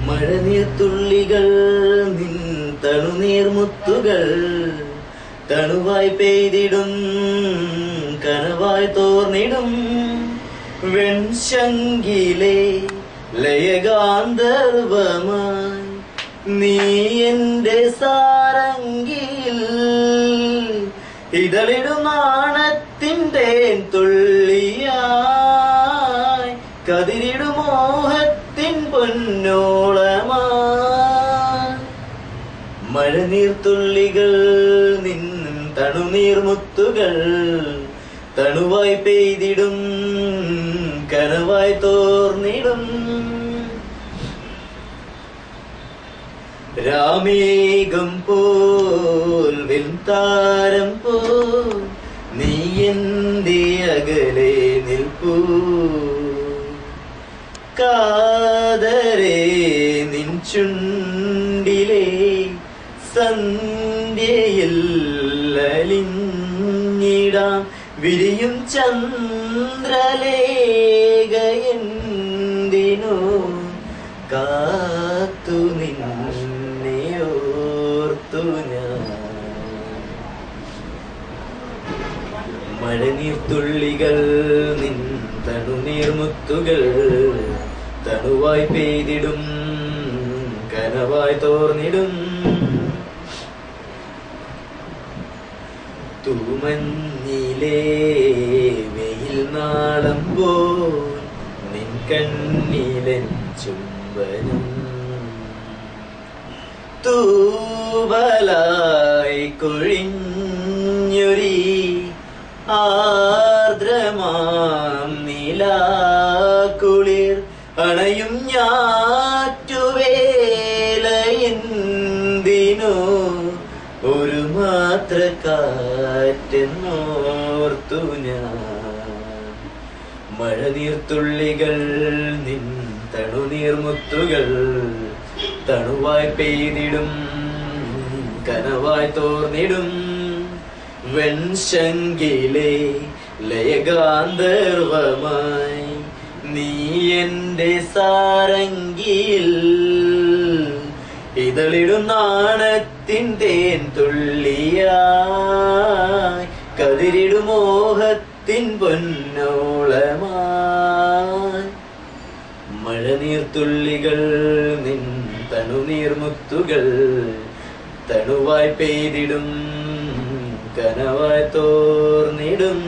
മഴനീർത്തുള്ളികൾ നിൻ തണുനീർമുത്തുകൾ തണുവായി പെയ്തിടും കനവായി തോർന്നിടും വെൺശങ്കിലെ ലയഗാന്ധർവമായി നീ എന്റെ സാരംഗിയിൽ ഇതളിടും നാണത്തിൻ്റെ തുള്ളിയായി കതിരിടും മോഹത്തിൻ പൊന്നോളമായി മഴനീർത്തുള്ളികൾ നിൻ തണുനീർമുത്തുകൾ തണുവായി പെയ്തിടും കനവായി തോർന്നിടും രാമേഘം പോൽ വെൺതാരം പോൽ നീ എന്റെ അകലെ നിൽപ്പൂ കാതരേ നിൻ ചുണ്ടിലെ സന്ധ്യയിൽ അലിഞ്ഞിടാം വിരിയും ചന്ദ്രലേഖയെന്തിനോ കാത്തു നിന്നെയോർത്തു ഞാൻ മഴനീർത്തുള്ളികൾ നിൻ തണുനീർമുത്തുകൾ തണുവായി പെയ്തിടും കനവായി തോർന്നിടും തൂമഞ്ഞിലേ വെയിൽ നാളം പോൽ നിൻ കണ്ണിലൻ ചുംബനം തൂവലായി കൊഴിഞ്ഞൊരി ആർദ്രമാം നിലാക്കുളിർ അണയും ഞാറ്റുവേലയെന്തിനോ ഒരു മാത്ര കാറ്റെന്നോർത്തു ഞാൻ മഴനീർത്തുള്ളികൾ നിൻ തണുനീർമുത്തുകൾ തണുവായി പെയ്തിടും കനവായി തോർന്നിടും വെൺശങ്കിലെ ലയഗാന്ധർവമായി നീ എന്റെ സാരംഗിയിൽ ഇതളിടും നാണത്തിൻ തേൻ തുള്ളിയായി കതിരിടും മോഹത്തിൻ പൊന്നോളമായി മഴനീർത്തുള്ളികൾ നിൻ തണുനീർമുത്തുകൾ തണുവായി പെയ്തിടും കനവായി തോർന്നിടും